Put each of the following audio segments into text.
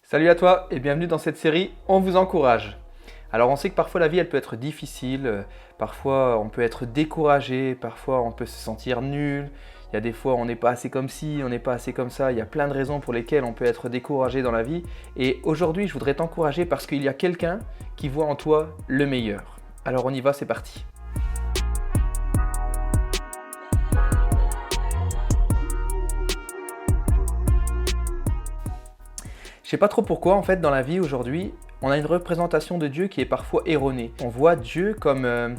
Salut à toi et bienvenue dans cette série On vous encourage. Alors on sait que parfois la vie elle peut être difficile, parfois on peut être découragé, parfois on peut se sentir nul, il y a des fois on n'est pas assez comme ci, on n'est pas assez comme ça, il y a plein de raisons pour lesquelles on peut être découragé dans la vie. Et aujourd'hui je voudrais t'encourager parce qu'il y a quelqu'un qui voit en toi le meilleur. Alors on y va, c'est parti. Je sais pas trop pourquoi en fait dans la vie aujourd'hui, on a une représentation de Dieu qui est parfois erronée. On voit Dieu comme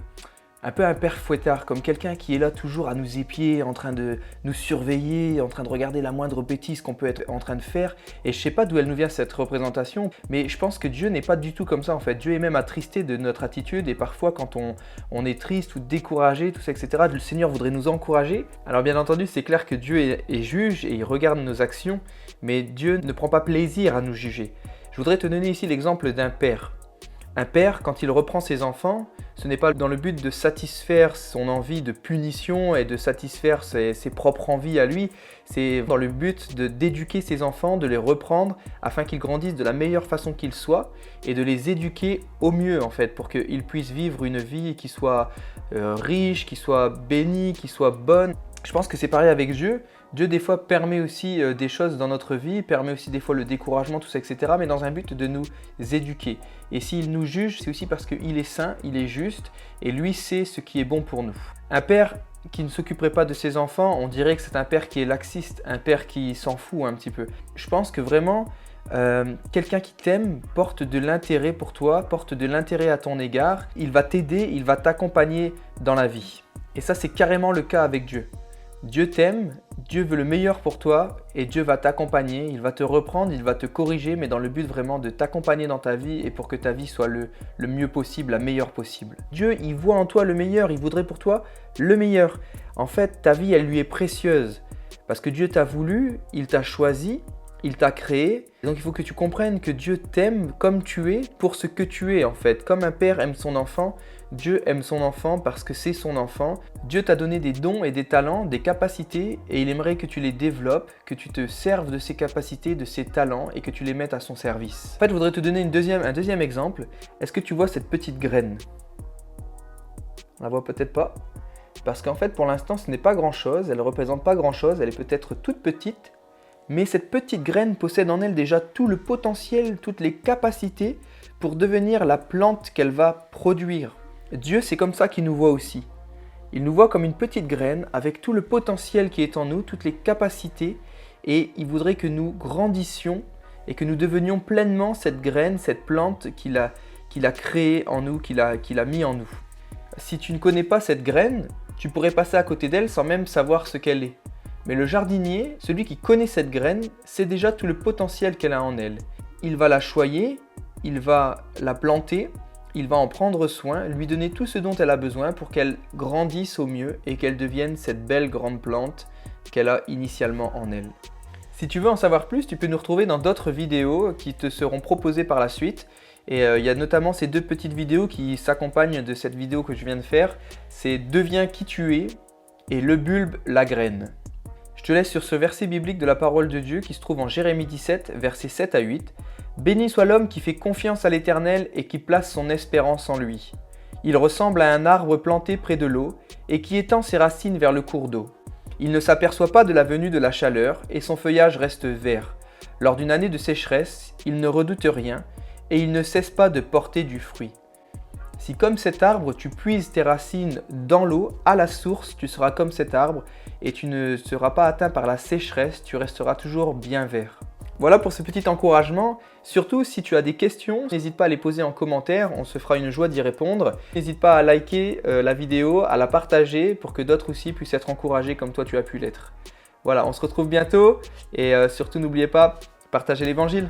un peu un père fouettard, comme quelqu'un qui est là toujours à nous épier, en train de nous surveiller, en train de regarder la moindre bêtise qu'on peut être en train de faire. Et je sais pas d'où elle nous vient cette représentation, mais je pense que Dieu n'est pas du tout comme ça en fait. Dieu est même attristé de notre attitude et parfois quand on est triste ou découragé, tout ça, etc., le Seigneur voudrait nous encourager. Alors bien entendu, c'est clair que Dieu est juge et il regarde nos actions, mais Dieu ne prend pas plaisir à nous juger. Je voudrais te donner ici l'exemple d'un père. Un père, quand il reprend ses enfants, ce n'est pas dans le but de satisfaire son envie de punition et de satisfaire ses propres envies à lui, c'est dans le but d'éduquer ses enfants, de les reprendre afin qu'ils grandissent de la meilleure façon qu'ils soient et de les éduquer au mieux en fait, pour qu'ils puissent vivre une vie qui soit riche, qui soit bénie, qui soit bonne. Je pense que c'est pareil avec Dieu. Dieu des fois permet aussi des choses dans notre vie, permet aussi des fois le découragement, tout ça, etc. Mais dans un but de nous éduquer. Et s'il nous juge, c'est aussi parce qu'il est saint, il est juste, et lui sait ce qui est bon pour nous. Un père qui ne s'occuperait pas de ses enfants, on dirait que c'est un père qui est laxiste, un père qui s'en fout un petit peu. Je pense que vraiment, quelqu'un qui t'aime porte de l'intérêt pour toi, porte de l'intérêt à ton égard. Il va t'aider, il va t'accompagner dans la vie. Et ça, c'est carrément le cas avec Dieu. Dieu t'aime, Dieu veut le meilleur pour toi et Dieu va t'accompagner, il va te reprendre, il va te corriger, mais dans le but vraiment de t'accompagner dans ta vie et pour que ta vie soit le mieux possible, la meilleure possible. Dieu, il voit en toi le meilleur, il voudrait pour toi le meilleur. En fait, ta vie, elle lui est précieuse parce que Dieu t'a voulu, il t'a choisi, il t'a créé. Donc il faut que tu comprennes que Dieu t'aime comme tu es pour ce que tu es en fait. Comme un père aime son enfant, Dieu aime son enfant parce que c'est son enfant. Dieu t'a donné des dons et des talents, des capacités et il aimerait que tu les développes, que tu te serves de ces capacités, de ces talents et que tu les mettes à son service. En fait, je voudrais te donner un deuxième exemple. Est-ce que tu vois cette petite graine? On la voit peut-être pas. Parce qu'en fait, pour l'instant, ce n'est pas grand-chose. Elle ne représente pas grand-chose. Elle est peut-être toute petite. Mais cette petite graine possède en elle déjà tout le potentiel, toutes les capacités pour devenir la plante qu'elle va produire. Dieu, c'est comme ça qu'il nous voit aussi. Il nous voit comme une petite graine avec tout le potentiel qui est en nous, toutes les capacités, et il voudrait que nous grandissions et que nous devenions pleinement cette graine, cette plante qu'il a créée en nous, qu'il a mis en nous. Si tu ne connais pas cette graine, tu pourrais passer à côté d'elle sans même savoir ce qu'elle est. Mais le jardinier, celui qui connaît cette graine, sait déjà tout le potentiel qu'elle a en elle. Il va la choyer, il va la planter, il va en prendre soin, lui donner tout ce dont elle a besoin pour qu'elle grandisse au mieux et qu'elle devienne cette belle grande plante qu'elle a initialement en elle. Si tu veux en savoir plus, tu peux nous retrouver dans d'autres vidéos qui te seront proposées par la suite. Et il y a notamment ces deux petites vidéos qui s'accompagnent de cette vidéo que je viens de faire. C'est « Deviens qui tu es » et « Le bulbe, la graine ». Je te laisse sur ce verset biblique de la parole de Dieu qui se trouve en Jérémie 17, versets 7 à 8. « Béni soit l'homme qui fait confiance à l'Éternel et qui place son espérance en lui. Il ressemble à un arbre planté près de l'eau et qui étend ses racines vers le cours d'eau. Il ne s'aperçoit pas de la venue de la chaleur et son feuillage reste vert. Lors d'une année de sécheresse, il ne redoute rien et il ne cesse pas de porter du fruit. Si comme cet arbre, tu puises tes racines dans l'eau, à la source, tu seras comme cet arbre et tu ne seras pas atteint par la sécheresse, tu resteras toujours bien vert. » Voilà pour ce petit encouragement. Surtout, si tu as des questions, n'hésite pas à les poser en commentaire, on se fera une joie d'y répondre. N'hésite pas à liker la vidéo, à la partager pour que d'autres aussi puissent être encouragés comme toi tu as pu l'être. Voilà, on se retrouve bientôt et surtout n'oubliez pas, partagez l'évangile.